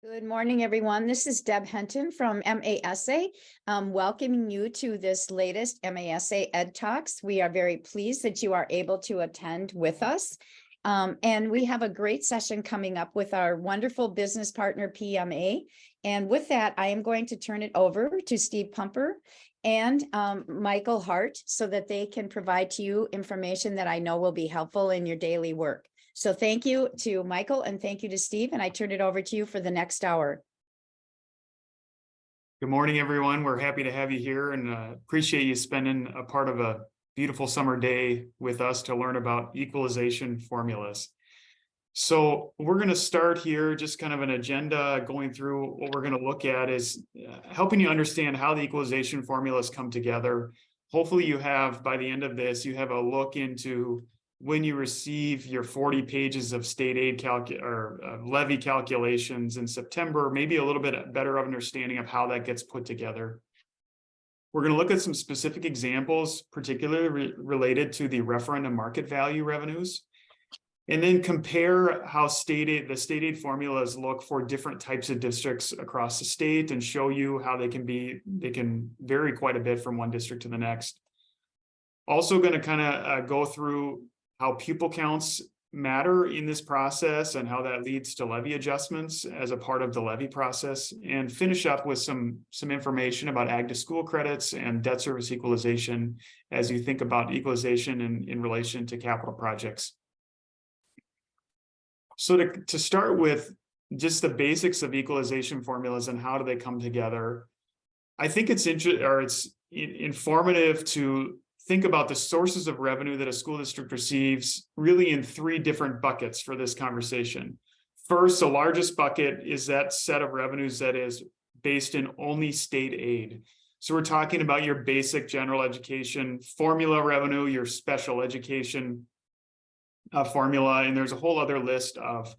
Good morning, everyone. This is Deb Henton from MASA, welcoming you to this latest MASA EdTalks. We are very pleased that you are able to attend with us. And we have a great session coming up with our wonderful business partner, PMA. And with that, I am going to turn it over to Steve Pumper and Michael Hart so that they can provide to you information that I know will be helpful in your daily work. So thank you to Michael and thank you to Steve, and I turn it over to you for the next hour. Good morning, everyone. We're happy to have you here and appreciate you spending a part of a beautiful summer day with us to learn about equalization formulas. So we're going to start here, just kind of an agenda going through. What we're going to look at is helping you understand how the equalization formulas come together. Hopefully you have, by the end of this, you have a look into when you receive your 40 pages of state aid levy calculations in September, maybe a little bit better understanding of how that gets put together. We're going to look at some specific examples, particularly related to the referendum market value revenues, and then compare how the state aid formulas look for different types of districts across the state and show you how they can vary quite a bit from one district to the next. Also going to kind of go through how pupil counts matter in this process and how that leads to levy adjustments as a part of the levy process, and finish up with some information about Ag2School credits and debt service equalization as you think about equalization in relation to capital projects. So to start with just the basics of equalization formulas and how do they come together, I think it's informative to think about the sources of revenue that a school district receives really in three different buckets for this conversation. First, the largest bucket is that set of revenues that is based in only state aid. So we're talking about your basic general education formula revenue, your special education formula, and there's a whole other list of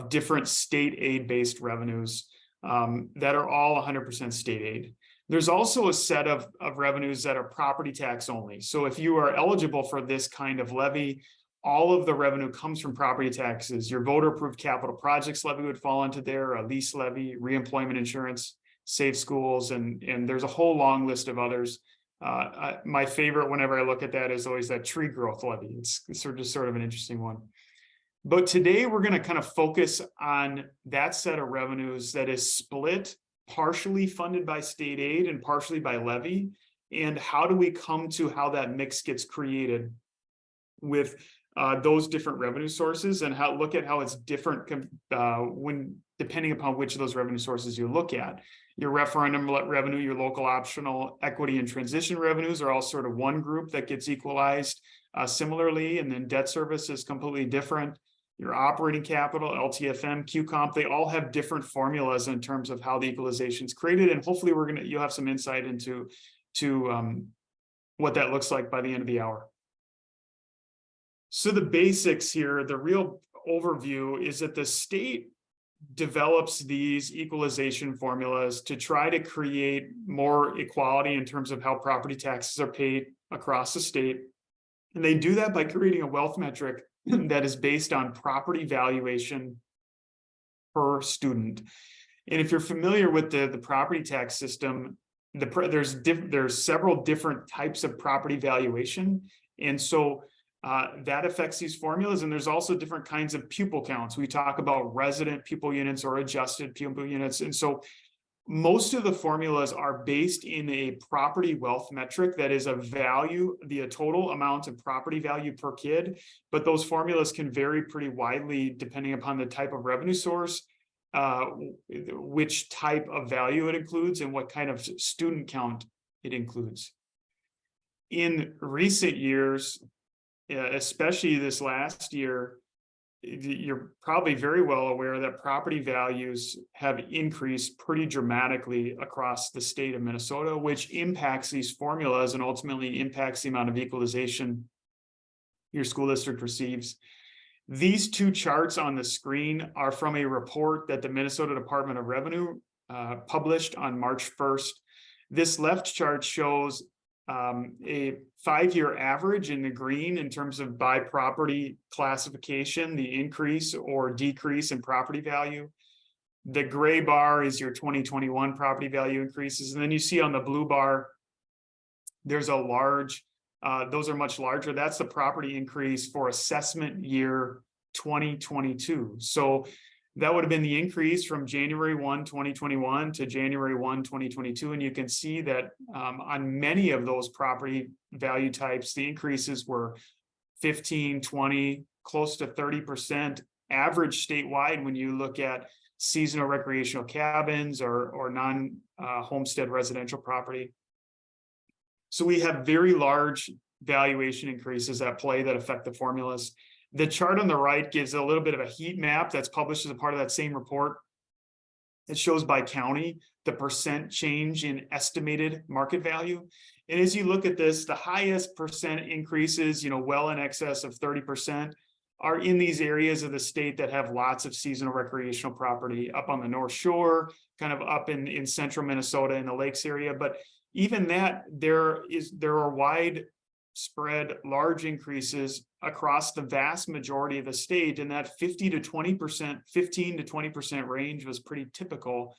different state aid based revenues that are all 100% state aid. There's also a set of revenues that are property tax only. So if you are eligible for this kind of levy, all of the revenue comes from property taxes. Your voter approved capital projects levy would fall into there, a lease levy, reemployment insurance, safe schools, and there's a whole long list of others. My favorite whenever I look at that is always that tree growth levy. It's sort of an interesting one. But today we're going to kind of focus on that set of revenues that is split, partially funded by state aid and partially by levy, and how do we come to how that mix gets created with those different revenue sources, and look at how it's different when depending upon which of those revenue sources you look at. Your referendum revenue, your local optional equity and transition revenues are all sort of one group that gets equalized similarly, and then debt service is completely different. Your operating capital, LTFM, QComp, they all have different formulas in terms of how the equalization is created. And hopefully you'll have some insight into what that looks like by the end of the hour. So the basics here, the real overview is that the state develops these equalization formulas to try to create more equality in terms of how property taxes are paid across the state. And they do that by creating a wealth metric that is based on property valuation per student. And if you're familiar with the property tax system, there's several different types of property valuation. And so that affects these formulas. And there's also different kinds of pupil counts. We talk about resident pupil units or adjusted pupil units. And so most of the formulas are based in a property wealth metric that is a value, the total amount of property value per kid. But those formulas can vary pretty widely depending upon the type of revenue source, which type of value it includes, and what kind of student count it includes. In recent years, especially this last year, you're probably very well aware that property values have increased pretty dramatically across the state of Minnesota, which impacts these formulas and ultimately impacts the amount of equalization your school district receives. These two charts on the screen are from a report that the Minnesota Department of Revenue published on March 1st. This left chart shows a 5-year average in the green in terms of by property classification, the increase or decrease in property value. The gray bar is your 2021 property value increases. And then you see on the blue bar, there's a large, those are much larger. That's the property increase for assessment year 2022. So that would have been the increase from January 1, 2021 to January 1, 2022. And you can see that on many of those property value types, the increases were 15, 20, close to 30% average statewide when you look at seasonal recreational cabins or non-homestead residential property. So we have very large valuation increases at play that affect the formulas. The chart on the right gives a little bit of a heat map that's published as a part of that same report. It shows by county the percent change in estimated market value. And as you look at this, the highest percent increases, well in excess of 30%, are in these areas of the state that have lots of seasonal recreational property up on the North Shore, kind of up in central Minnesota in the lakes area. But even that, there are widespread large increases across the vast majority of the state, and that 15 to 20% range was pretty typical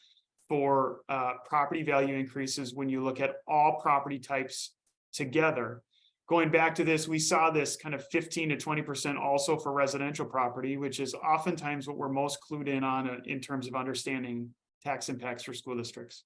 for property value increases when you look at all property types together. Going back to this, we saw this kind of 15 to 20% also for residential property, which is oftentimes what we're most clued in on in terms of understanding tax impacts for school districts.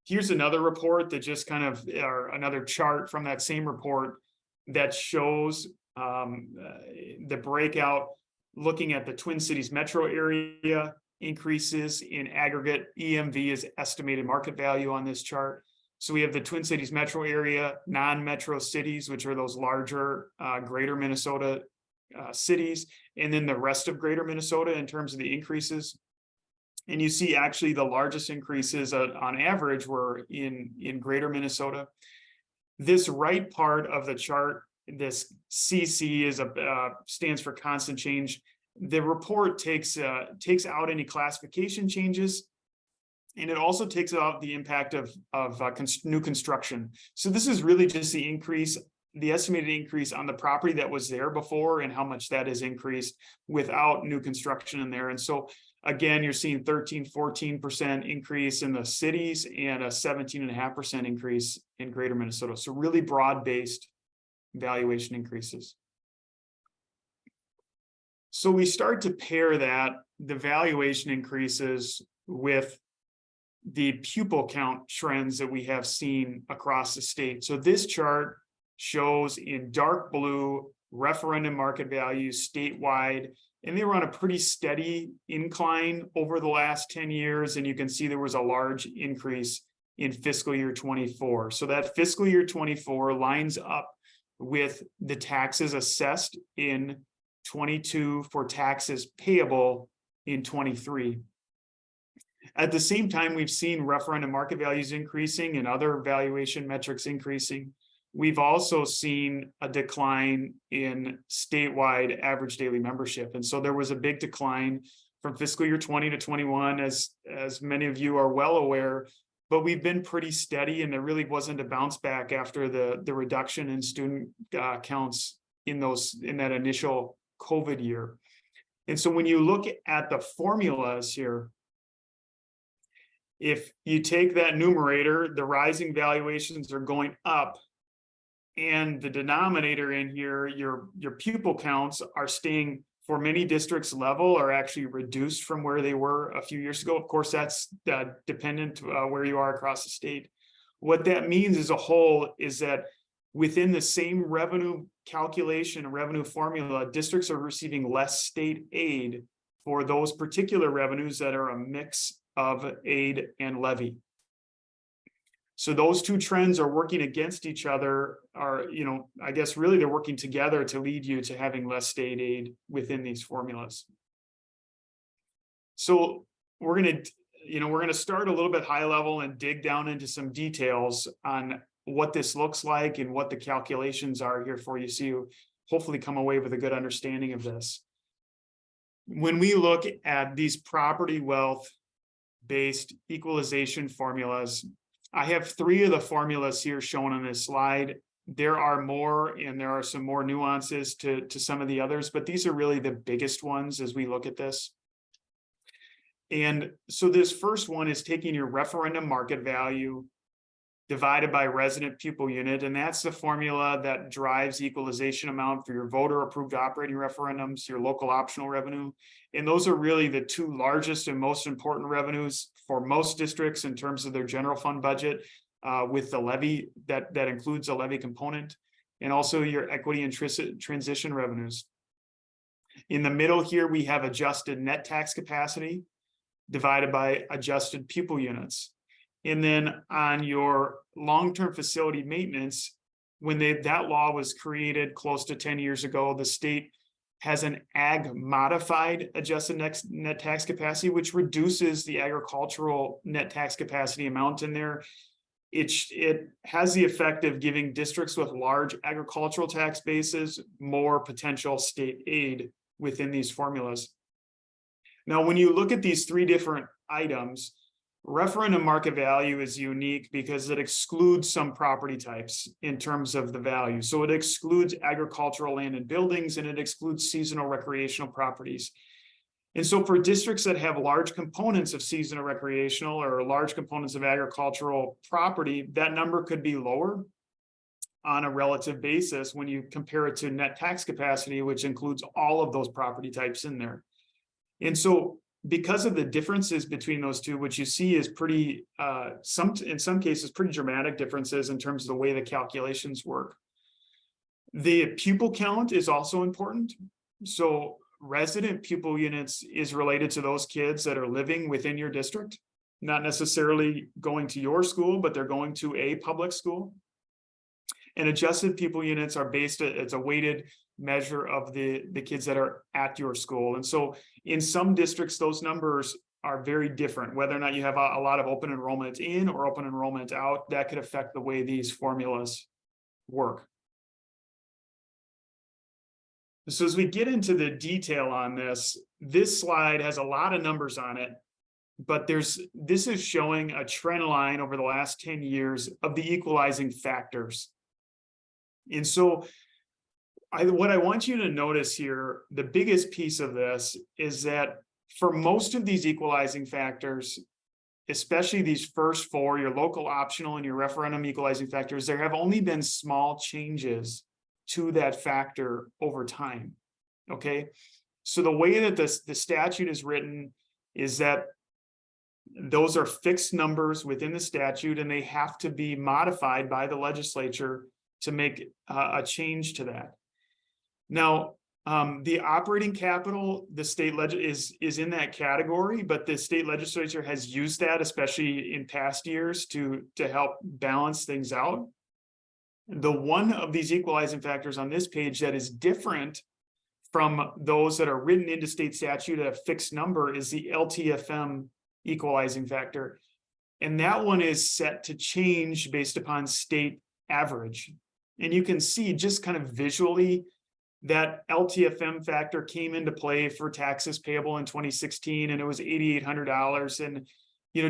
Here's another report that just kind of, or another chart from that same report that shows the breakout, looking at the Twin Cities metro area increases in aggregate. EMV is estimated market value on this chart. So we have the Twin Cities metro area, non-metro cities, which are those larger greater Minnesota cities, and then the rest of greater Minnesota in terms of the increases. And you see actually the largest increases on average were in greater Minnesota. This right part of the chart, this CC stands for constant change. The report takes out any classification changes, and it also takes out the impact of new construction. So this is really just the increase, the estimated increase on the property that was there before and how much that has increased without new construction in there. And so again, you're seeing 13-14% increase in the cities and a 17.5% increase in greater Minnesota. So really broad-based valuation increases. So we start to pair the valuation increases with the pupil count trends that we have seen across the state. So this chart shows in dark blue referendum market values statewide, and they were on a pretty steady incline over the last 10 years. And you can see there was a large increase in fiscal year 24. So that fiscal year 24 lines up with the taxes assessed in 22 for taxes payable in 23. At the same time, we've seen referendum market values increasing and other valuation metrics increasing. We've also seen a decline in statewide average daily membership. And so there was a big decline from fiscal year 20 to 21, as many of you are well aware, but we've been pretty steady, and there really wasn't a bounce back after the reduction in student counts in that initial COVID year. And so when you look at the formulas here, if you take that numerator, the rising valuations are going up, and the denominator in here, your pupil counts are staying for many districts level, are actually reduced from where they were a few years ago. Of course, that's dependent where you are across the state. What that means as a whole is that within the same revenue calculation and revenue formula, districts are receiving less state aid for those particular revenues that are a mix of aid and levy. So those two trends are working against each other, I guess really they're working together to lead you to having less state aid within these formulas. So we're going to start a little bit high level and dig down into some details on what this looks like and what the calculations are here for you, so you hopefully come away with a good understanding of this. When we look at these property wealth based equalization formulas, I have 3 of the formulas here shown on this slide. There are more, and there are some more nuances to some of the others, but these are really the biggest ones as we look at this. And so this first one is taking your referendum market value divided by resident pupil unit, and that's the formula that drives equalization amount for your voter approved operating referendums, your local optional revenue. And those are really the two largest and most important revenues for most districts in terms of their general fund budget, with the levy that includes a levy component, and also your equity and transition revenues. In the middle here, we have adjusted net tax capacity divided by adjusted pupil units. And then on your long-term facility maintenance, when that law was created close to 10 years ago, the state has an ag modified adjusted net tax capacity, which reduces the agricultural net tax capacity amount in there. It has the effect of giving districts with large agricultural tax bases more potential state aid within these formulas. Now, when you look at these three different items, referendum market value is unique because it excludes some property types in terms of the value. So it excludes agricultural land and buildings, and it excludes seasonal recreational properties. And so for districts that have large components of seasonal recreational or large components of agricultural property, that number could be lower on a relative basis when you compare it to net tax capacity, which includes all of those property types in there. And so because of the differences between those two, which you see is pretty, in some cases, pretty dramatic differences in terms of the way the calculations work. The pupil count is also important. So resident pupil units is related to those kids that are living within your district, not necessarily going to your school, but they're going to a public school. And adjusted pupil units are based, it's a weighted measure of the kids that are at your school. And so in some districts, those numbers are very different, whether or not you have a lot of open enrollment in or open enrollment out. That could affect the way these formulas work. So as we get into the detail on this slide has a lot of numbers on it, but this is showing a trend line over the last 10 years of the equalizing factors. And so what I want you to notice here, the biggest piece of this is that for most of these equalizing factors, especially these first four, your local optional and your referendum equalizing factors, there have only been small changes to that factor over time. Okay, so the way that the statute is written is that those are fixed numbers within the statute, and they have to be modified by the legislature to make a change to that. Now, the operating capital, the state is in that category, but the state legislature has used that, especially in past years, to help balance things out. The one of these equalizing factors on this page that is different from those that are written into state statute at a fixed number is the LTFM equalizing factor. And that one is set to change based upon state average. And you can see just kind of visually that LTFM factor came into play for taxes payable in 2016, and it was $8,800. And,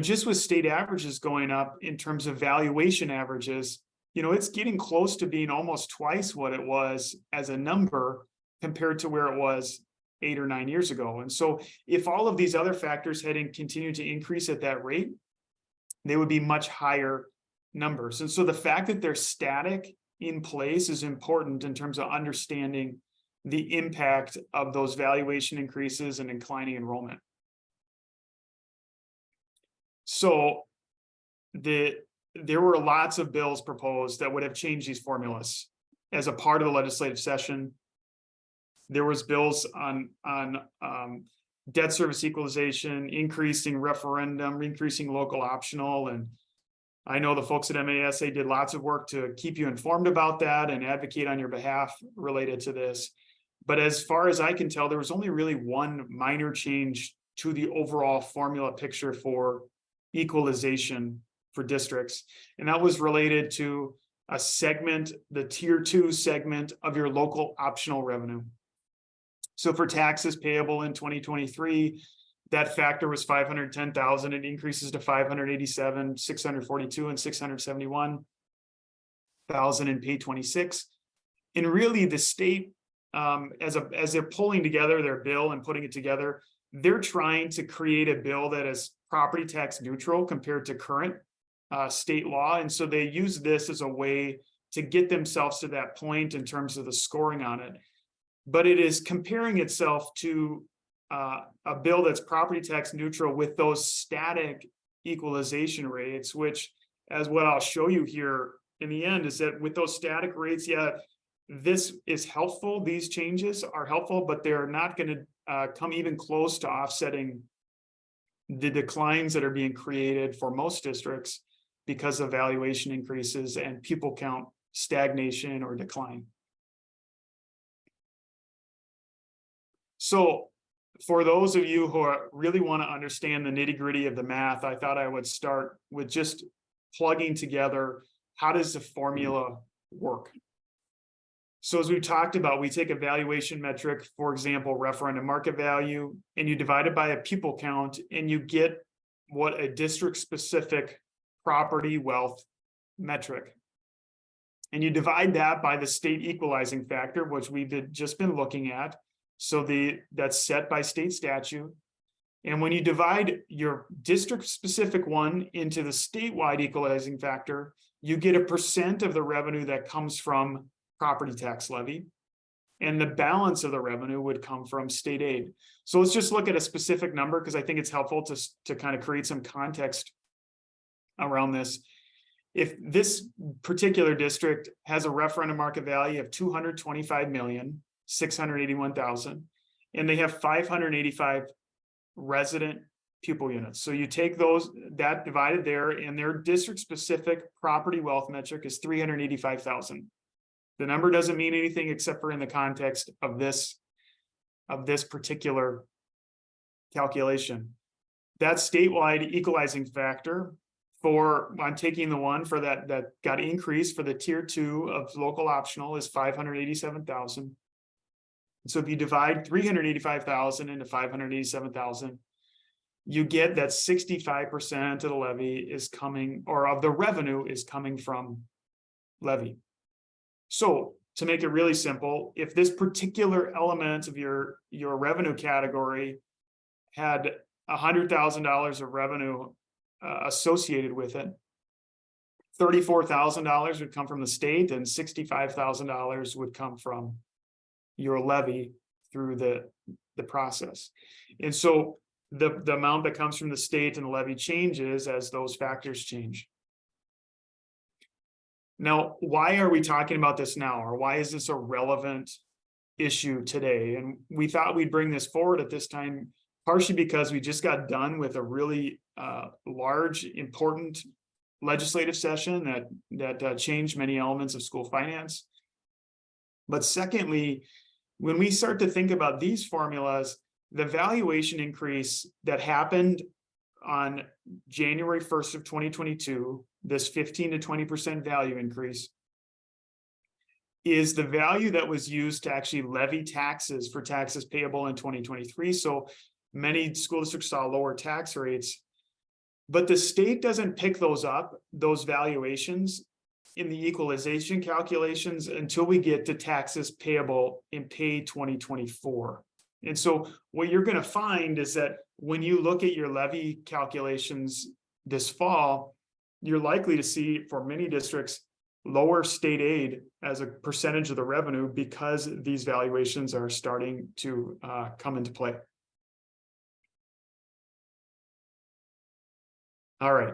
just with state averages going up in terms of valuation averages, it's getting close to being almost twice what it was as a number compared to where it was 8 or 9 years ago. And so if all of these other factors had continued to increase at that rate, they would be much higher numbers. And so the fact that they're static in place is important in terms of understanding the impact of those valuation increases and declining enrollment. So there were lots of bills proposed that would have changed these formulas as a part of the legislative session. There was bills on debt service equalization, increasing referendum, increasing local optional. And I know the folks at MASA did lots of work to keep you informed about that and advocate on your behalf related to this. But as far as I can tell, there was only really one minor change to the overall formula picture for equalization for districts. And that was related to a segment, the tier 2 segment of your local optional revenue. So for taxes payable in 2023, that factor was 510,000. It increases to 587, 642, and 671,000 in pay 26. And really the state, as they're pulling together their bill and putting it together, they're trying to create a bill that is property tax neutral compared to current state law. And so they use this as a way to get themselves to that point in terms of the scoring on it. But it is comparing itself to a bill that's property tax neutral with those static equalization rates, which, as what I'll show you here in the end, is that with those static rates, yeah, this is helpful. These changes are helpful, but they're not going to come even close to offsetting the declines that are being created for most districts because of valuation increases and pupil count stagnation or decline. So for those of you who really want to understand the nitty-gritty of the math, I thought I would start with just plugging together, how does the formula work? So as we talked about, we take a valuation metric, for example, referendum market value, and you divide it by a pupil count, and you get what a district-specific property wealth metric. And you divide that by the state equalizing factor, which we've just been looking at. So that's set by state statute. And when you divide your district-specific one into the statewide equalizing factor, you get a percent of the revenue that comes from property tax levy, and the balance of the revenue would come from state aid. So let's just look at a specific number, because I think it's helpful to kind of create some context around this. If this particular district has a referendum market value of $225,681,000, and they have 585 resident pupil units. So you take that divided there, and their district specific property wealth metric is 385,000. The number doesn't mean anything except for in the context of this particular calculation. That statewide equalizing factor I'm taking the one for that got increased for the tier 2 of local optional is 587,000. So if you divide 385,000 into 587,000, you get that 65% of the levy is coming, or of the revenue is coming from levy. So to make it really simple, if this particular element of your revenue category had $100,000 of revenue associated with it, $34,000 would come from the state, and $65,000 would come from your levy through the process. And so the amount that comes from the state and the levy changes as those factors change. Now, why are we talking about this now, or why is this a relevant issue today? And we thought we'd bring this forward at this time, partially because we just got done with a really large, important legislative session that changed many elements of school finance. But secondly, when we start to think about these formulas, the valuation increase that happened on January 1st of 2022, this 15 to 20% value increase, is the value that was used to actually levy taxes for taxes payable in 2023. So many school districts saw lower tax rates, but the state doesn't pick those valuations in the equalization calculations until we get to taxes payable in pay 2024. And so what you're going to find is that when you look at your levy calculations this fall, you're likely to see for many districts lower state aid as a percentage of the revenue because these valuations are starting to come into play. All right.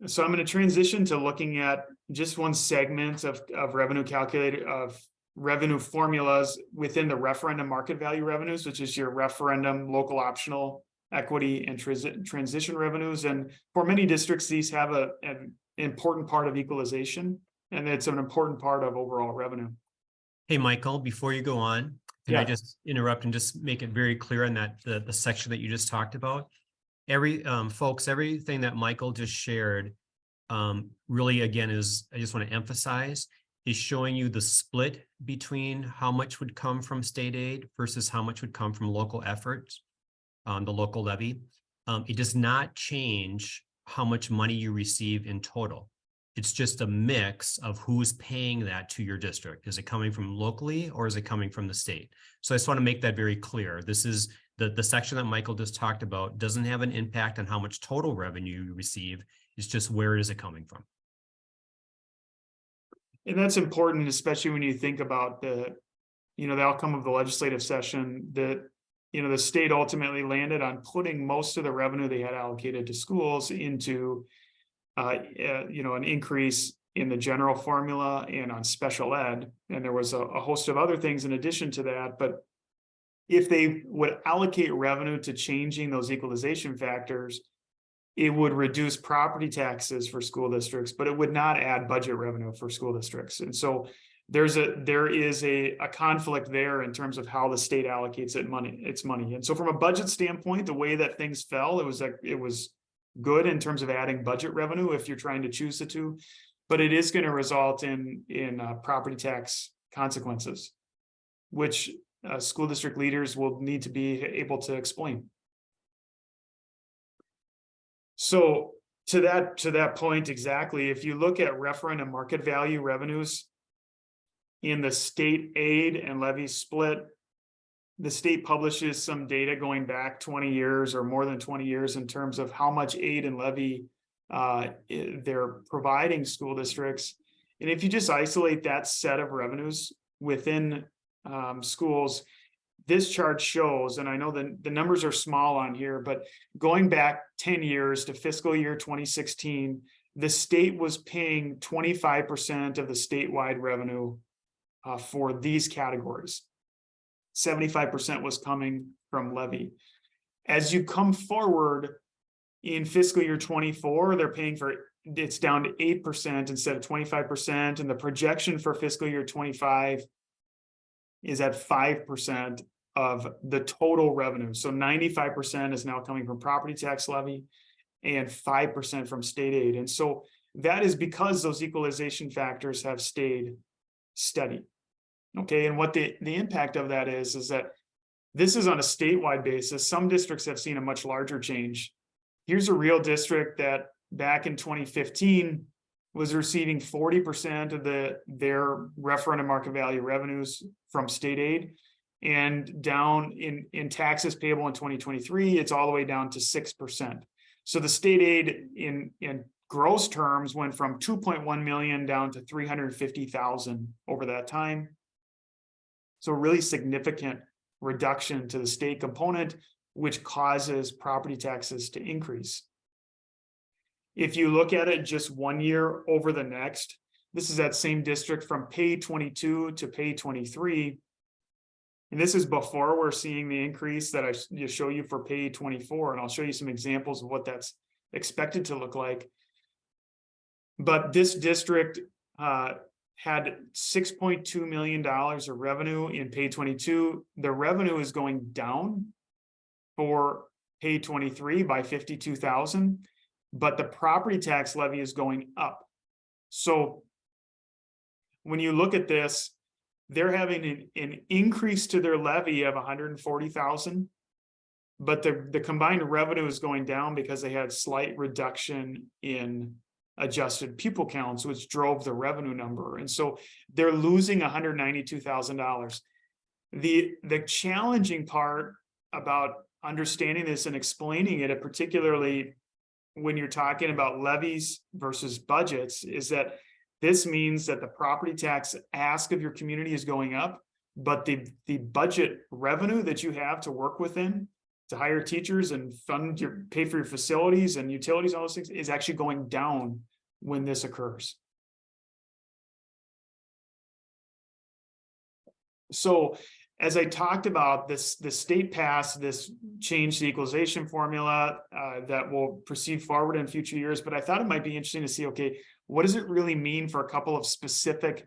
So I'm going to transition to looking at just one segment of revenue calculated of revenue formulas within the referendum market value revenues, which is your referendum, local optional, equity, and transition revenues. And for many districts, these have an important part of equalization, and it's an important part of overall revenue. Hey, Michael, before you go on, can I just interrupt and just make it very clear on that the section that you just talked about? Folks, everything that Michael just shared really, again, I just want to emphasize, is showing you the split between how much would come from state aid versus how much would come from local efforts, the local levy. It does not change how much money you receive in total. It's just a mix of who's paying that to your district. Is it coming from locally or is it coming from the state? So I just want to make that very clear. This the section that Michael just talked about doesn't have an impact on how much total revenue you receive. It's just where is it coming from? And that's important, especially when you think about the outcome of the legislative session that, the state ultimately landed on putting most of the revenue they had allocated to schools into, an increase in the general formula and on special ed. And there was a host of other things in addition to that. But if they would allocate revenue to changing those equalization factors, it would reduce property taxes for school districts, but it would not add budget revenue for school districts. And so there is a conflict there in terms of how the state allocates its money. And so from a budget standpoint, the way that things fell, it was good in terms of adding budget revenue if you're trying to choose the two, but it is going to result in property tax consequences, which school district leaders will need to be able to explain. So to that point exactly, if you look at referendum market value revenues in the state aid and levy split, the state publishes some data going back 20 years or more than 20 years in terms of how much aid and levy they're providing school districts. And if you just isolate that set of revenues within schools, this chart shows, and I know the numbers are small on here, but going back 10 years to fiscal year 2016, the state was paying 25% of the statewide revenue for these categories. 75% was coming from levy. As you come forward in fiscal year 24, they're paying it's down to 8% instead of 25%. And the projection for fiscal year 25 is at 5% of the total revenue. So 95% is now coming from property tax levy and 5% from state aid. And so that is because those equalization factors have stayed steady. Okay, and what the impact of that is that this is on a statewide basis. Some districts have seen a much larger change. Here's a real district that back in 2015 was receiving 40% of their referendum market value revenues from state aid, and down in taxes payable in 2023, it's all the way down to 6%. So the state aid in gross terms went from 2.1 million down to 350,000 over that time. So a really significant reduction to the state component, which causes property taxes to increase. If you look at it just 1 year over the next, this is that same district from pay 22 to pay 23. And this is before we're seeing the increase that I show you for pay 24. And I'll show you some examples of what that's expected to look like. But this district had $6.2 million of revenue in pay 22. The revenue is going down for pay 23 by 52,000, but the property tax levy is going up. So when you look at this, they're having an increase to their levy of 140,000, but the combined revenue is going down because they had slight reduction in adjusted pupil counts, which drove the revenue number. And so they're losing $192,000. The challenging part about understanding this and explaining it, particularly when you're talking about levies versus budgets, is that this means that the property tax ask of your community is going up, but the budget revenue that you have to work within to hire teachers and pay for your facilities and utilities, all those things, is actually going down when this occurs. So as I talked about, the state passed this change the equalization formula that will proceed forward in future years. But I thought it might be interesting to see, okay, what does it really mean for a couple of specific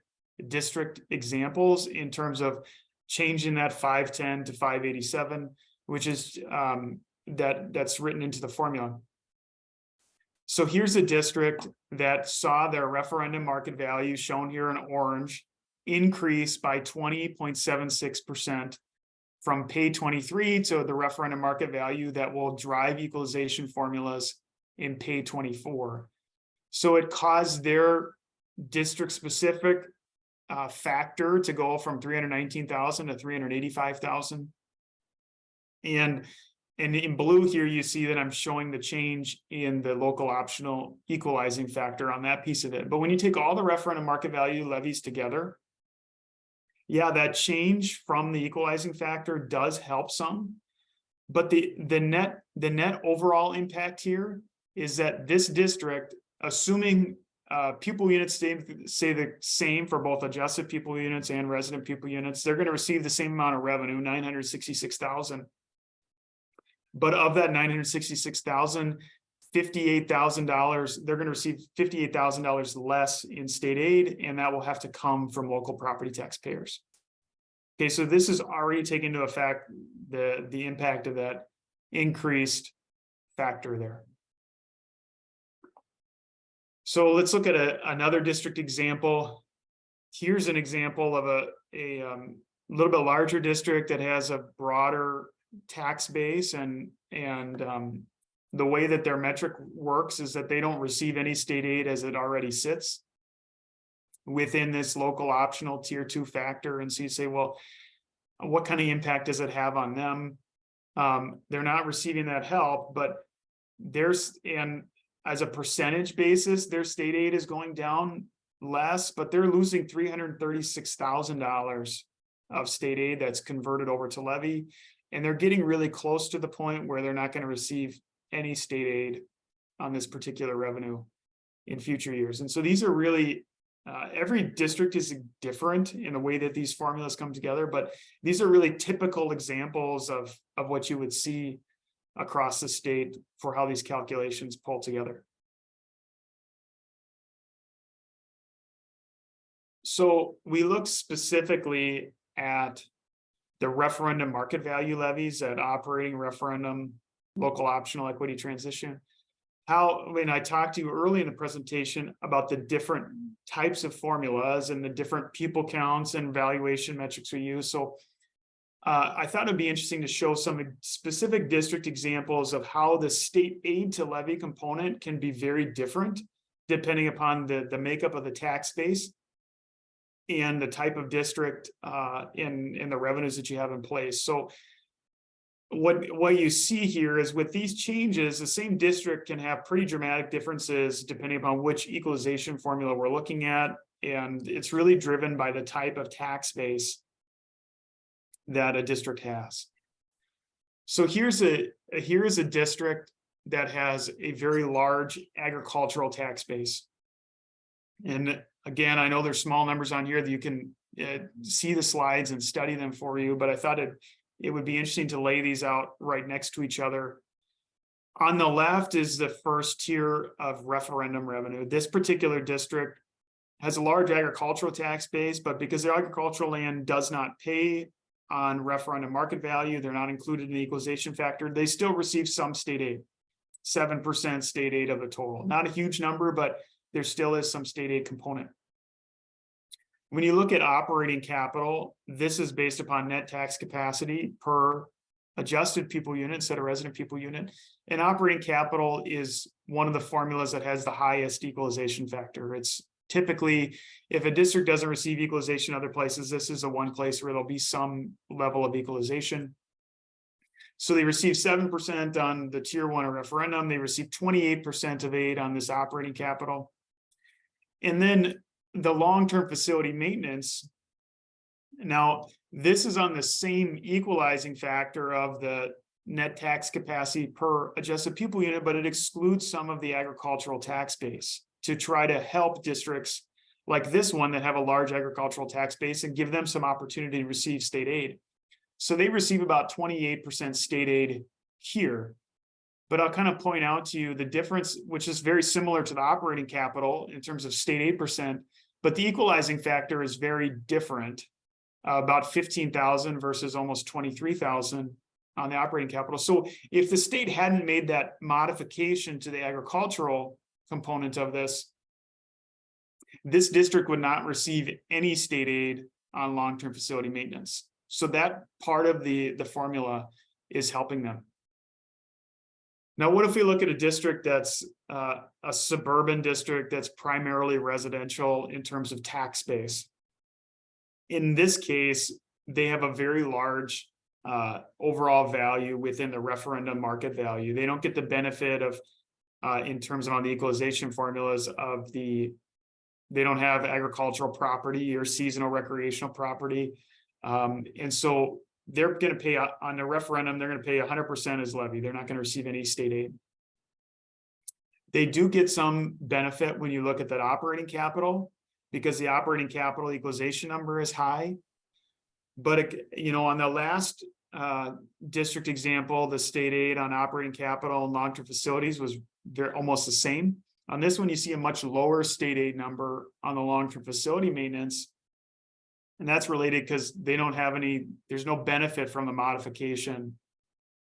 district examples in terms of changing that 510 to 587, which is that's written into the formula. So here's a district that saw their referendum market value, shown here in orange, increase by 20.76% from pay 23 to the referendum market value that will drive equalization formulas in pay 24. So it caused their district specific factor to go from 319,000 to 385,000. And in blue here, you see that I'm showing the change in the local optional equalizing factor on that piece of it. But when you take all the referendum market value levies together, yeah, that change from the equalizing factor does help some. But the net overall impact here is that this district, assuming pupil units stay the same for both adjusted pupil units and resident pupil units, they're going to receive the same amount of revenue, $966,000. But of that $966,000, $58,000, they're going to receive $58,000 less in state aid, and that will have to come from local property taxpayers. Okay, so this is already taken into effect the impact of that increased factor there. So let's look at another district example. Here's an example of a little bit larger district that has a broader tax base, and the way that their metric works is that they don't receive any state aid as it already sits within this local optional tier 2 factor. And so you say, well, what kind of impact does it have on them? They're not receiving that help, but and as a percentage basis, their state aid is going down less, but they're losing $336,000 of state aid that's converted over to levy. And they're getting really close to the point where they're not going to receive any state aid on this particular revenue in future years. And so these are really, every district is different in the way that these formulas come together, but these are really typical examples of what you would see across the state for how these calculations pull together. So we look specifically at the referendum market value levies at operating, referendum, local optional, equity transition. When I talked to you early in the presentation about the different types of formulas and the different pupil counts and valuation metrics we use. So I thought it'd be interesting to show some specific district examples of how the state aid to levy component can be very different depending upon the makeup of the tax base and the type of district in the revenues that you have in place. So what you see here is with these changes, the same district can have pretty dramatic differences depending upon which equalization formula we're looking at. And it's really driven by the type of tax base that a district has. So here's a district that has a very large agricultural tax base. And again, I know there's small numbers on here that you can see the slides and study them for you, but I thought it would be interesting to lay these out right next to each other. On the left is the first tier of referendum revenue. This particular district has a large agricultural tax base, but because their agricultural land does not pay on referendum market value, they're not included in the equalization factor, they still receive some state aid, 7% state aid of the total. Not a huge number, but there still is some state aid component. When you look at operating capital, this is based upon net tax capacity per adjusted pupil unit instead of resident pupil unit. And operating capital is one of the formulas that has the highest equalization factor. It's typically, if a district doesn't receive equalization other places, this is the one place where there'll be some level of equalization. So they receive 7% on the tier 1 or referendum. They receive 28% of aid on this operating capital. And then the long-term facility maintenance. Now, this is on the same equalizing factor of the net tax capacity per adjusted pupil unit, but it excludes some of the agricultural tax base to try to help districts like this one that have a large agricultural tax base and give them some opportunity to receive state aid. So they receive about 28% state aid here. But I'll kind of point out to you the difference, which is very similar to the operating capital in terms of state aid percent, but the equalizing factor is very different, about 15,000 versus almost 23,000 on the operating capital. So if the state hadn't made that modification to the agricultural component of this district would not receive any state aid on long-term facility maintenance. So that part of the formula is helping them. Now, what if we look at a district that's a suburban district that's primarily residential in terms of tax base? In this case, they have a very large overall value within the referendum market value. They don't get the benefit of, in terms of on the equalization formulas of they don't have agricultural property or seasonal recreational property. And so they're going to pay on the referendum, they're going to pay 100% as levy. They're not going to receive any state aid. They do get some benefit when you look at that operating capital, because the operating capital equalization number is high. But, on the last district example, the state aid on operating capital and long-term facilities was almost the same. On this one, you see a much lower state aid number on the long-term facility maintenance. And that's related because they don't have there's no benefit from the modification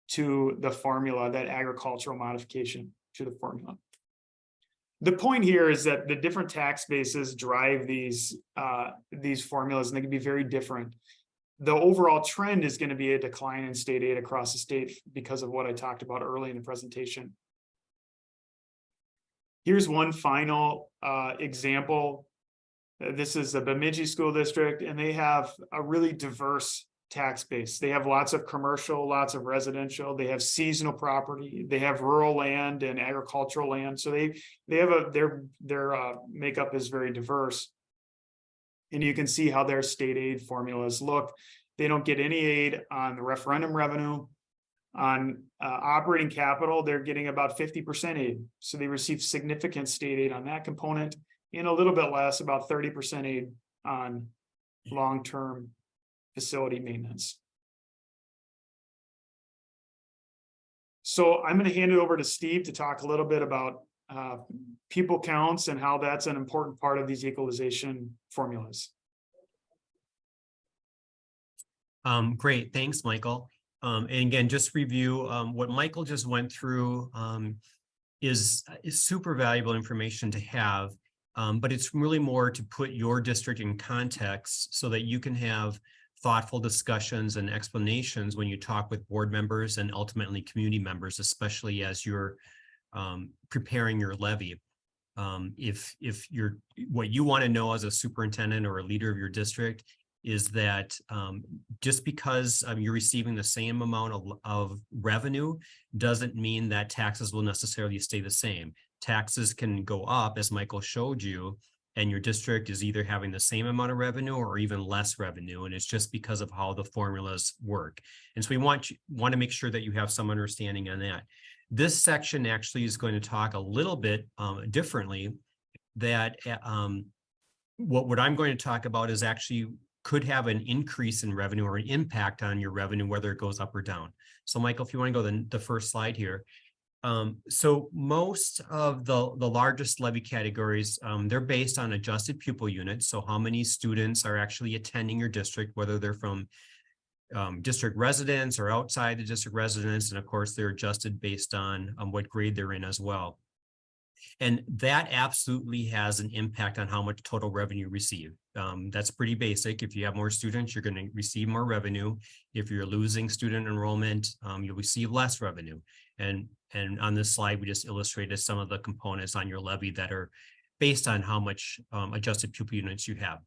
to the formula, that agricultural modification to the formula. The point here is that the different tax bases drive these formulas, and they can be very different. The overall trend is going to be a decline in state aid across the state because of what I talked about early in the presentation. Here's one final example. This is the Bemidji School District, and they have a really diverse tax base. They have lots of commercial, lots of residential. They have seasonal property. They have rural land and agricultural land. So they have their makeup is very diverse. And you can see how their state aid formulas look. They don't get any aid on the referendum revenue. On operating capital, they're getting about 50% aid. So they receive significant state aid on that component, and a little bit less, about 30% aid on long-term facility maintenance. So I'm going to hand it over to Steve to talk a little bit about pupil counts and how that's an important part of these equalization formulas. Great, thanks, Michael. And again, just review what Michael just went through is super valuable information to have, but it's really more to put your district in context so that you can have thoughtful discussions and explanations when you talk with board members and ultimately community members, especially as you're preparing your levy. If what you want to know as a superintendent or a leader of your district is that just because you're receiving the same amount of revenue doesn't mean that taxes will necessarily stay the same. Taxes can go up, as Michael showed you, and your district is either having the same amount of revenue or even less revenue, and it's just because of how the formulas work. And so we want to make sure that you have some understanding on that. This section actually is going to talk a little bit differently, that what I'm going to talk about is actually could have an increase in revenue or an impact on your revenue, whether it goes up or down. So Michael, if you want to go to the first slide here. So most of the largest levy categories, they're based on adjusted pupil units. So how many students are actually attending your district, whether they're from district residents or outside the district residents. And of course, they're adjusted based on what grade they're in as well. And that absolutely has an impact on how much total revenue you receive. That's pretty basic. If you have more students, you're going to receive more revenue. If you're losing student enrollment, you'll receive less revenue. And on this slide, we just illustrated some of the components on your levy that are based on how much adjusted pupil units you have.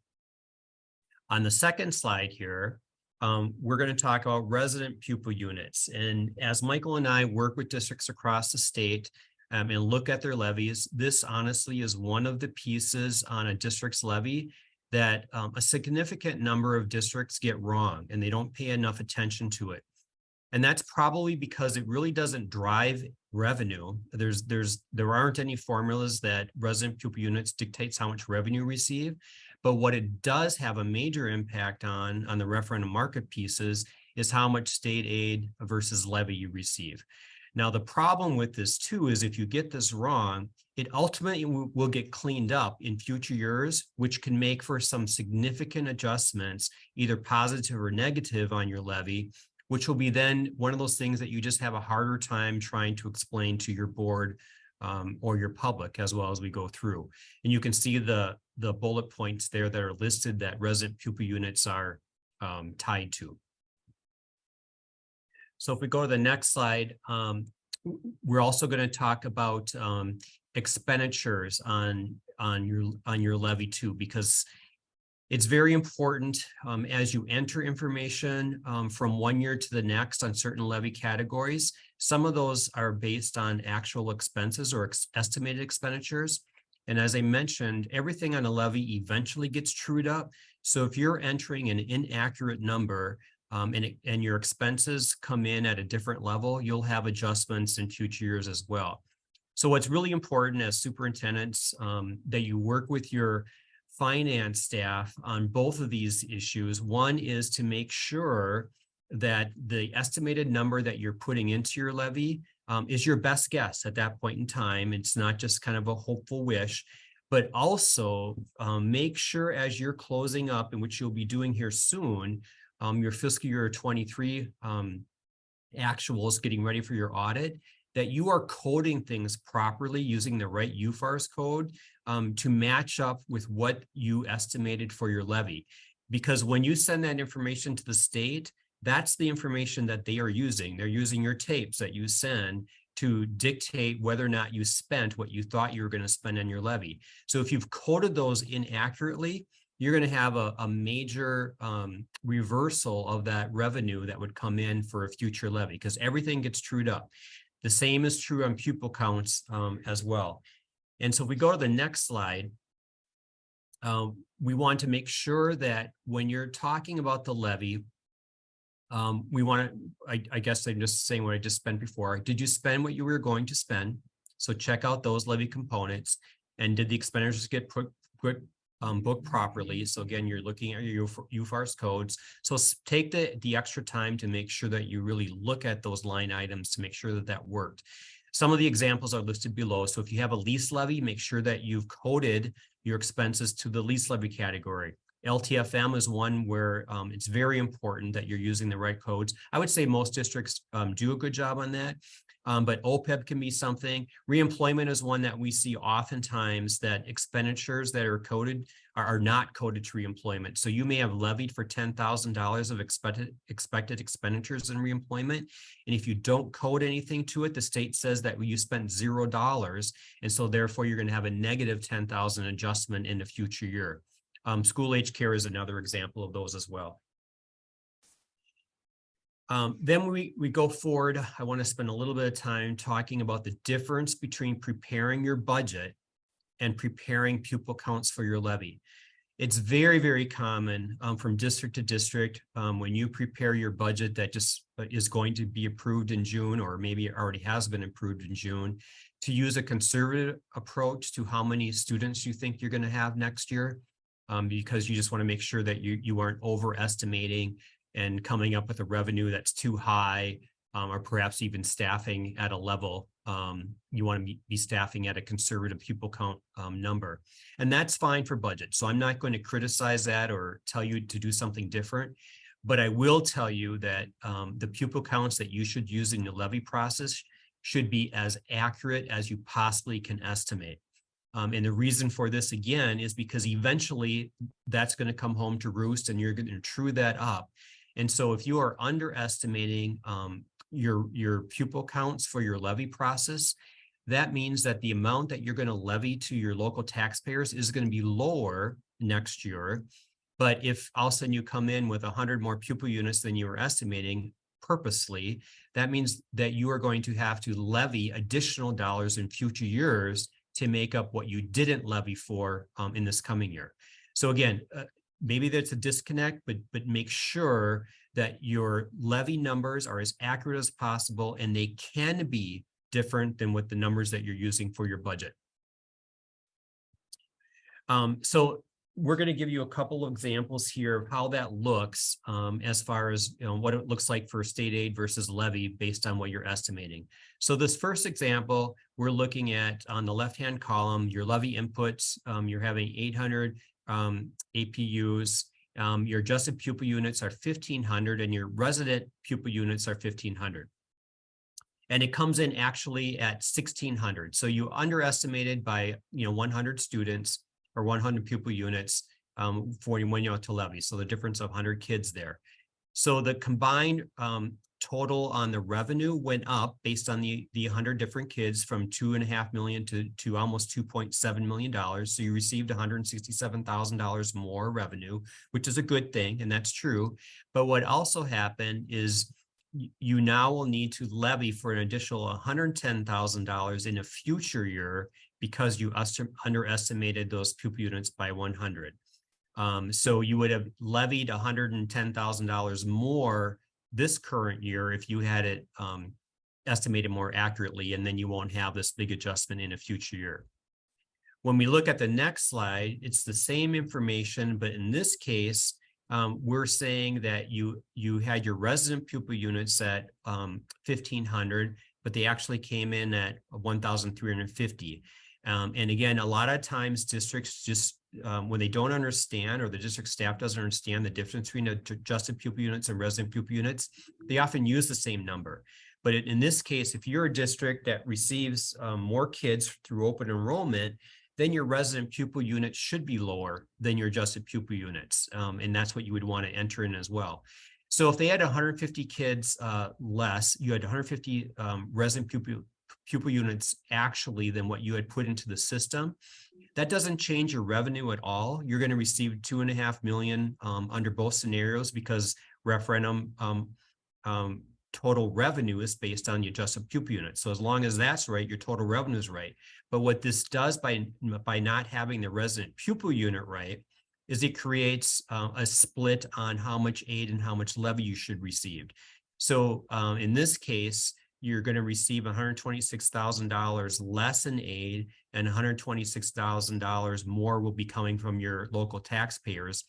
On the second slide here, we're going to talk about resident pupil units. And as Michael and I work with districts across the state and look at their levies, this honestly is one of the pieces on a district's levy that a significant number of districts get wrong, and they don't pay enough attention to it. And that's probably because it really doesn't drive revenue. There aren't any formulas that resident pupil units dictates how much revenue you receive. But what it does have a major impact on the referendum market pieces is how much state aid versus levy you receive. Now, the problem with this too is if you get this wrong, it ultimately will get cleaned up in future years, which can make for some significant adjustments, either positive or negative on your levy, which will be then one of those things that you just have a harder time trying to explain to your board or your public as well as we go through. And you can see the bullet points there that are listed that resident pupil units are tied to. So if we go to the next slide, we're also going to talk about expenditures on your levy too, because It's very important as you enter information from one year to the next on certain levy categories. Some of those are based on actual expenses or estimated expenditures. And as I mentioned, everything on a levy eventually gets trued up. So if you're entering an inaccurate number and your expenses come in at a different level, you'll have adjustments in future years as well. So what's really important as superintendents that you work with your finance staff on both of these issues. One is to make sure that the estimated number that you're putting into your levy is your best guess at that point in time. It's not just kind of a hopeful wish, but also make sure as you're closing up, and which you'll be doing here soon, your fiscal year 23 actuals, getting ready for your audit, that you are coding things properly using the right UFARS code to match up with what you estimated for your levy. Because when you send that information to the state, that's the information that they are using. They're using your tapes that you send to dictate whether or not you spent what you thought you were going to spend on your levy. So if you've coded those inaccurately, you're going to have a major reversal of that revenue that would come in for a future levy, because everything gets trued up. The same is true on pupil counts as well. And so if we go to the next slide, we want to make sure that when you're talking about the levy, we want to, I guess I'm just saying what I just spent before. Did you spend what you were going to spend? So check out those levy components. And did the expenditures get booked properly? So again, you're looking at your UFARS codes. So take the extra time to make sure that you really look at those line items to make sure that that worked. Some of the examples are listed below. So if you have a lease levy, make sure that you've coded your expenses to the lease levy category. LTFM is one where it's very important that you're using the right codes. I would say most districts do a good job on that. But OPEB can be something. Reemployment is one that we see oftentimes, that expenditures that are coded are not coded to reemployment. So you may have levied for $10,000 of expected expenditures in reemployment. And if you don't code anything to it, the state says that you spent $0. And so therefore you're going to have a negative $10,000 adjustment in the future year. School age care is another example of those as well. Then we go forward. I want to spend a little bit of time talking about the difference between preparing your budget and preparing pupil counts for your levy. It's very, very common from district to district when you prepare your budget that just is going to be approved in June, or maybe it already has been approved in June, to use a conservative approach to how many students you think you're going to have next year, because you just want to make sure that you aren't overestimating and coming up with a revenue that's too high, or perhaps even staffing at a level. You want to be staffing at a conservative pupil count number. And that's fine for budget. So I'm not going to criticize that or tell you to do something different. But I will tell you that the pupil counts that you should use in the levy process should be as accurate as you possibly can estimate. And the reason for this, again, is because eventually that's going to come home to roost and you're going to true that up. And so if you are underestimating your pupil counts for your levy process, that means that the amount that you're going to levy to your local taxpayers is going to be lower next year. But if all of a sudden you come in with 100 more pupil units than you were estimating purposely, that means that you are going to have to levy additional dollars in future years to make up what you didn't levy for in this coming year. So again, maybe that's a disconnect, but make sure that your levy numbers are as accurate as possible, and they can be different than what the numbers that you're using for your budget. So we're going to give you a couple of examples here of how that looks as far as what it looks like for state aid versus levy based on what you're estimating. So this first example, we're looking at on the left-hand column, your levy inputs. You're having 800 APUs. Your adjusted pupil units are 1,500, and your resident pupil units are 1,500. And it comes in actually at 1,600. So you underestimated by 100 students or 100 pupil units for when you to levy. So the difference of 100 kids there. So the combined total on the revenue went up based on the 100 different kids from $2.5 million to almost $2.7 million. So you received $167,000 more revenue, which is a good thing, and that's true. But what also happened is you now will need to levy for an additional $110,000 in a future year because you underestimated those pupil units by 100. So you would have levied $110,000 more this current year if you had it estimated more accurately, and then you won't have this big adjustment in a future year. When we look at the next slide, it's the same information, but in this case, we're saying that you had your resident pupil units at 1,500, but they actually came in at 1,350. And again, a lot of times districts just, when they don't understand, or the district staff doesn't understand the difference between adjusted pupil units and resident pupil units, they often use the same number. But in this case, if you're a district that receives more kids through open enrollment, then your resident pupil units should be lower than your adjusted pupil units. And that's what you would want to enter in as well. So if they had 150 kids less, you had 150 resident pupil units actually than what you had put into the system. That doesn't change your revenue at all. You're going to receive $2.5 million under both scenarios because referendum total revenue is based on the adjusted pupil unit. So as long as that's right, your total revenue is right. But what this does by not having the resident pupil unit right is it creates a split on how much aid and how much levy you should receive. So in this case, you're going to receive $126,000 less in aid, and $126,000 more will be coming from your local taxpayers.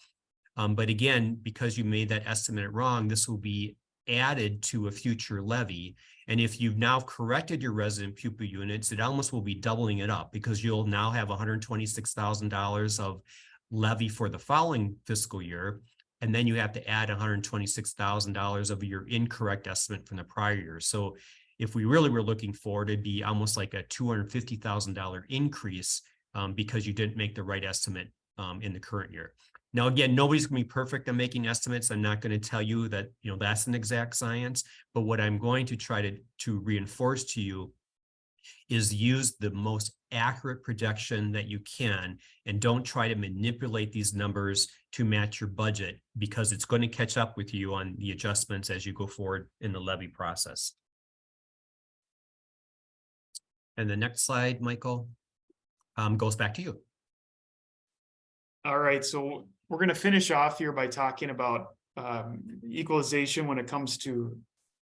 But again, because you made that estimate wrong, this will be added to a future levy. And if you've now corrected your resident pupil units, it almost will be doubling it up because you'll now have $126,000 of levy for the following fiscal year. And then you have to add $126,000 of your incorrect estimate from the prior year. So if we really were looking forward, it'd be almost like a $250,000 increase because you didn't make the right estimate in the current year. Now, again, nobody's going to be perfect at making estimates. I'm not going to tell you that, that's an exact science, but what I'm going to try to reinforce to you is use the most accurate projection that you can, and don't try to manipulate these numbers to match your budget, because it's going to catch up with you on the adjustments as you go forward in the levy process. And the next slide, Michael, goes back to you. All right, so we're going to finish off here by talking about equalization when it comes to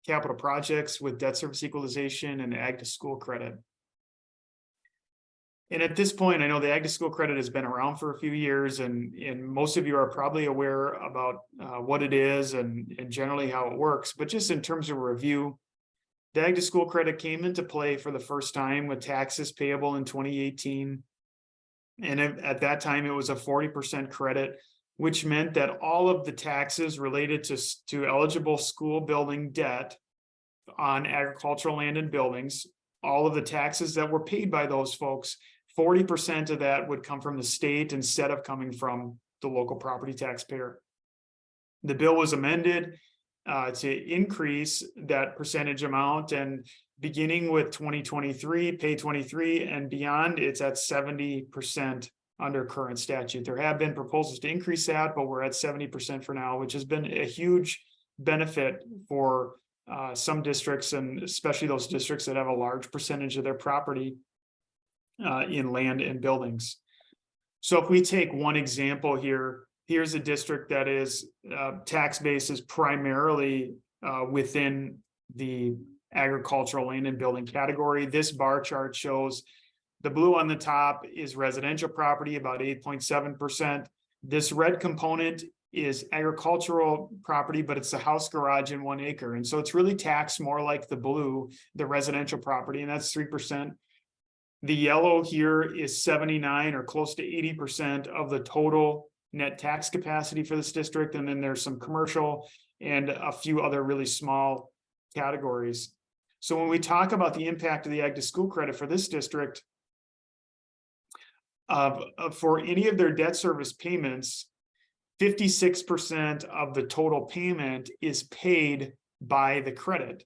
capital projects with debt service equalization and Ag2School credit. And at this point, I know the Ag2School credit has been around for a few years, and most of you are probably aware about what it is and generally how it works. But just in terms of review, the Ag2School credit came into play for the first time with taxes payable in 2018. And at that time, it was a 40% credit, which meant that all of the taxes related to eligible school building debt on agricultural land and buildings, all of the taxes that were paid by those folks, 40% of that would come from the state instead of coming from the local property taxpayer. The bill was amended to increase that percentage amount, and beginning with 2023, pay 23 and beyond, it's at 70% under current statute. There have been proposals to increase that, but we're at 70% for now, which has been a huge benefit for some districts, and especially those districts that have a large percentage of their property in land and buildings. So if we take one example here, here's a district that is tax base is primarily within the agricultural land and building category. This bar chart shows the blue on the top is residential property, about 8.7%. This red component is agricultural property, but it's a house, garage, and 1 acre. And so it's really taxed more like the blue, the residential property, and that's 3%. The yellow here is 79 or close to 80% of the total net tax capacity for this district. And then there's some commercial and a few other really small categories. So when we talk about the impact of the Ag2School credit for this district, for any of their debt service payments, 56% of the total payment is paid by the credit.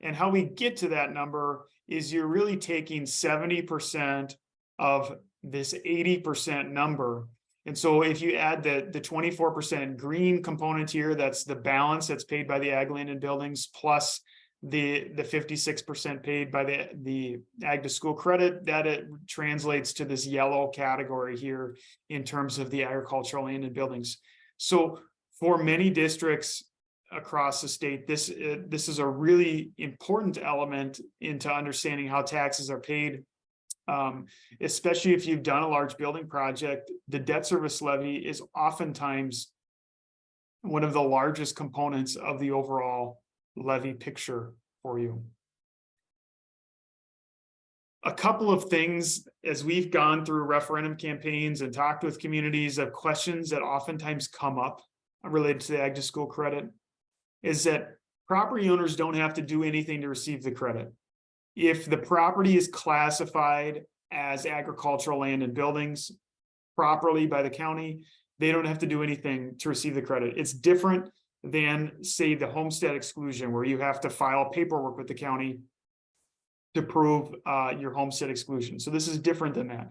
And how we get to that number is you're really taking 70% of this 80% number. And so if you add the 24% green component here, that's the balance that's paid by the ag land and buildings, plus the 56% paid by the Ag2School credit, that it translates to this yellow category here in terms of the agricultural land and buildings. So for many districts across the state, this is a really important element into understanding how taxes are paid. Especially if you've done a large building project, the debt service levy is oftentimes one of the largest components of the overall levy picture for you. A couple of things as we've gone through referendum campaigns and talked with communities of questions that oftentimes come up related to the Ag2School credit is that property owners don't have to do anything to receive the credit. If the property is classified as agricultural land and buildings properly by the county, they don't have to do anything to receive the credit. It's different than, say, the homestead exclusion, where you have to file paperwork with the county to prove your homestead exclusion. So this is different than that.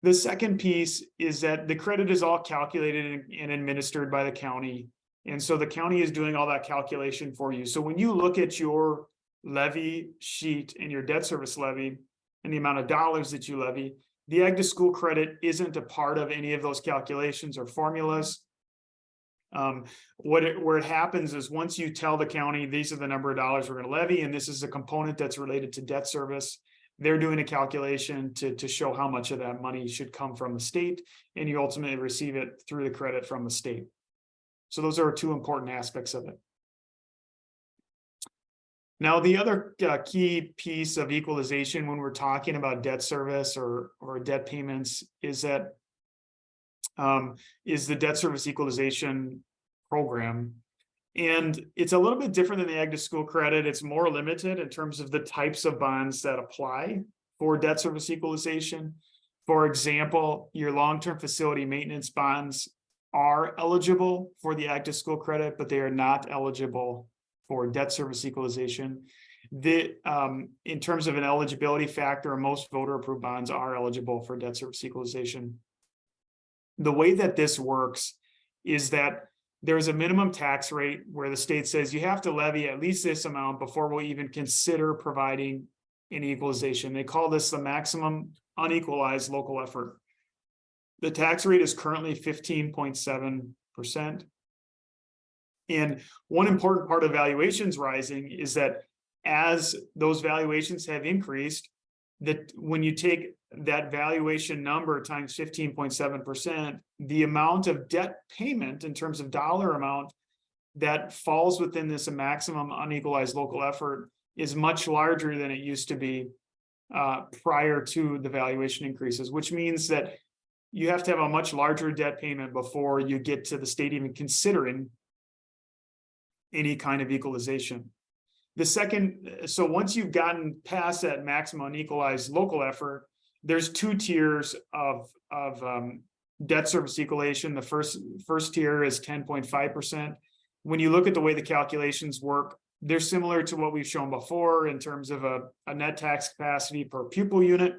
The second piece is that the credit is all calculated and administered by the county. And so the county is doing all that calculation for you. So when you look at your levy sheet and your debt service levy and the amount of dollars that you levy, the Ag2School credit isn't a part of any of those calculations or formulas. Where it happens is once you tell the county, these are the number of dollars we're going to levy, and this is a component that's related to debt service, they're doing a calculation to show how much of that money should come from the state, and you ultimately receive it through the credit from the state. So those are two important aspects of it. Now, the other key piece of equalization when we're talking about debt service or debt payments is that is the debt service equalization program. And it's a little bit different than the Ag2School credit. It's more limited in terms of the types of bonds that apply for debt service equalization. For example, your long-term facility maintenance bonds are eligible for the Ag2School credit, but they are not eligible for debt service equalization. In terms of an eligibility factor, most voter approved bonds are eligible for debt service equalization. The way that this works is that there's a minimum tax rate where the state says you have to levy at least this amount before we'll even consider providing an equalization. They call this the maximum unequalized local effort. The tax rate is currently 15.7%. And one important part of valuations rising is that as those valuations have increased, that when you take that valuation number times 15.7%, the amount of debt payment in terms of dollar amount that falls within this maximum unequalized local effort is much larger than it used to be prior to the valuation increases, which means that you have to have a much larger debt payment before you get to the state even considering any kind of equalization. The second, so once you've gotten past that maximum unequalized local effort, there's two tiers of debt service equalization. The first tier is 10.5%. When you look at the way the calculations work, they're similar to what we've shown before in terms of a net tax capacity per pupil unit.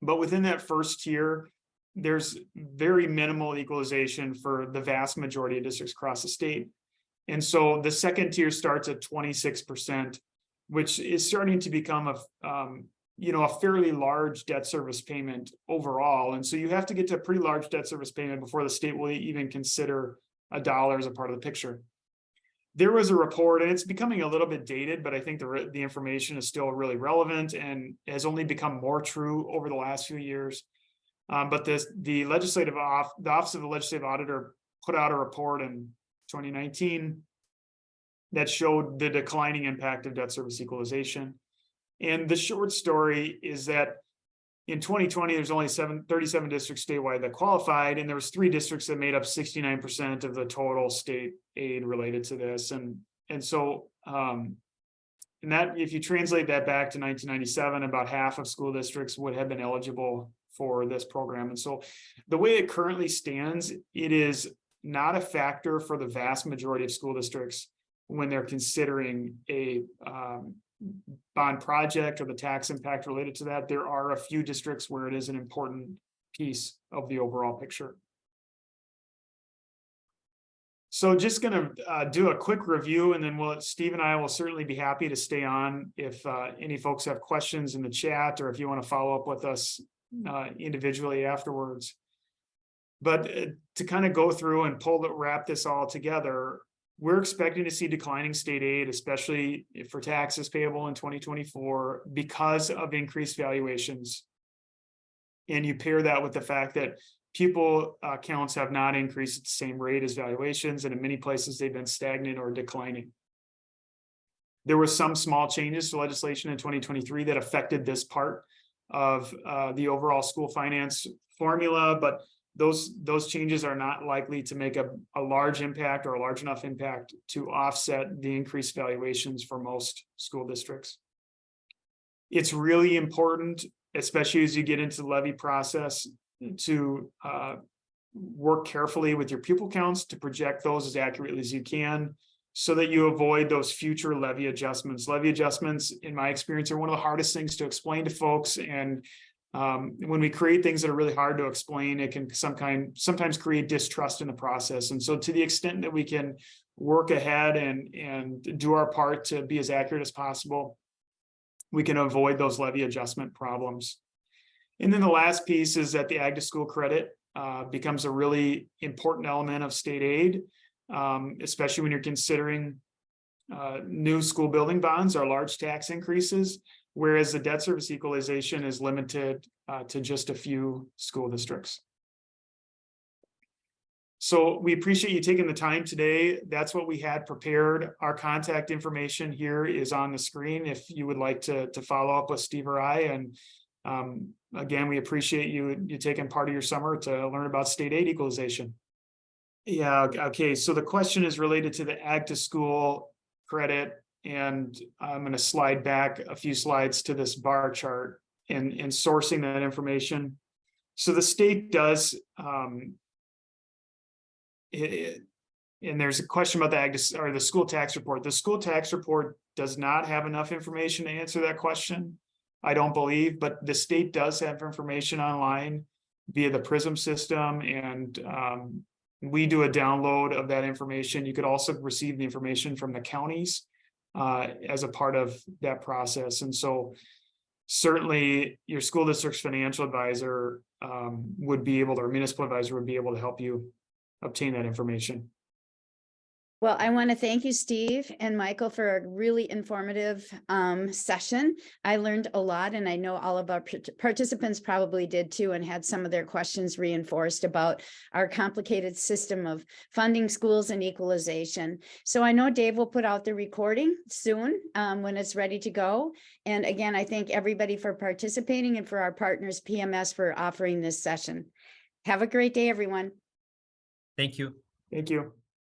But within that first tier, there's very minimal equalization for the vast majority of districts across the state. And so the second tier starts at 26%, which is starting to become a fairly large debt service payment overall. And so you have to get to a pretty large debt service payment before the state will even consider a dollar as a part of the picture. There was a report, and it's becoming a little bit dated, but I think the information is still really relevant and has only become more true over the last few years. But the Office of the Legislative Auditor put out a report in 2019 that showed the declining impact of debt service equalization. And the short story is that in 2020, there's only 37 districts statewide that qualified, and there was 3 districts that made up 69% of the total state aid related to this. And so that if you translate that back to 1997, about half of school districts would have been eligible for this program. And so the way it currently stands, it is not a factor for the vast majority of school districts. when they're considering a bond project or the tax impact related to that. There are a few districts where it is an important piece of the overall picture. So just going to do a quick review, and then Steve and I will certainly be happy to stay on if any folks have questions in the chat, or if you want to follow up with us individually afterwards. But to kind of go through and wrap this all together, we're expecting to see declining state aid, especially for taxes payable in 2024, because of increased valuations. And you pair that with the fact that pupil counts have not increased at the same rate as valuations, and in many places they've been stagnant or declining. There were some small changes to legislation in 2023 that affected this part of the overall school finance formula, but those changes are not likely to make a large impact or a large enough impact to offset the increased valuations for most school districts. It's really important, especially as you get into the levy process, to work carefully with your pupil counts to project those as accurately as you can, so that you avoid those future levy adjustments. Levy adjustments, in my experience, are one of the hardest things to explain to folks. And when we create things that are really hard to explain, it can sometimes create distrust in the process. And so to the extent that we can work ahead and do our part to be as accurate as possible, we can avoid those levy adjustment problems. And then the last piece is that the Ag2School credit becomes a really important element of state aid, especially when you're considering new school building bonds or large tax increases, whereas the debt service equalization is limited to just a few school districts. So we appreciate you taking the time today. That's what we had prepared. Our contact information here is on the screen if you would like to follow up with Steve or I. And again, we appreciate you taking part of your summer to learn about state aid equalization. Yeah, okay. So the question is related to the Ag2School credit, and I'm going to slide back a few slides to this bar chart and sourcing that information. So the state does, and there's a question about the school tax report. The school tax report does not have enough information to answer that question, I don't believe, but the state does have information online via the PRISM system, and we do a download of that information. You could also receive the information from the counties as a part of that process. And so certainly your school district's financial advisor would be able to, or municipal advisor would be able to help you obtain that information. Well, I want to thank you, Steve and Michael, for a really informative session. I learned a lot, and I know all of our participants probably did too, and had some of their questions reinforced about our complicated system of funding schools and equalization. So I know Dave will put out the recording soon when it's ready to go. And again, I thank everybody for participating, and for our partners, PMS, for offering this session. Have a great day, everyone. Thank you. Thank you.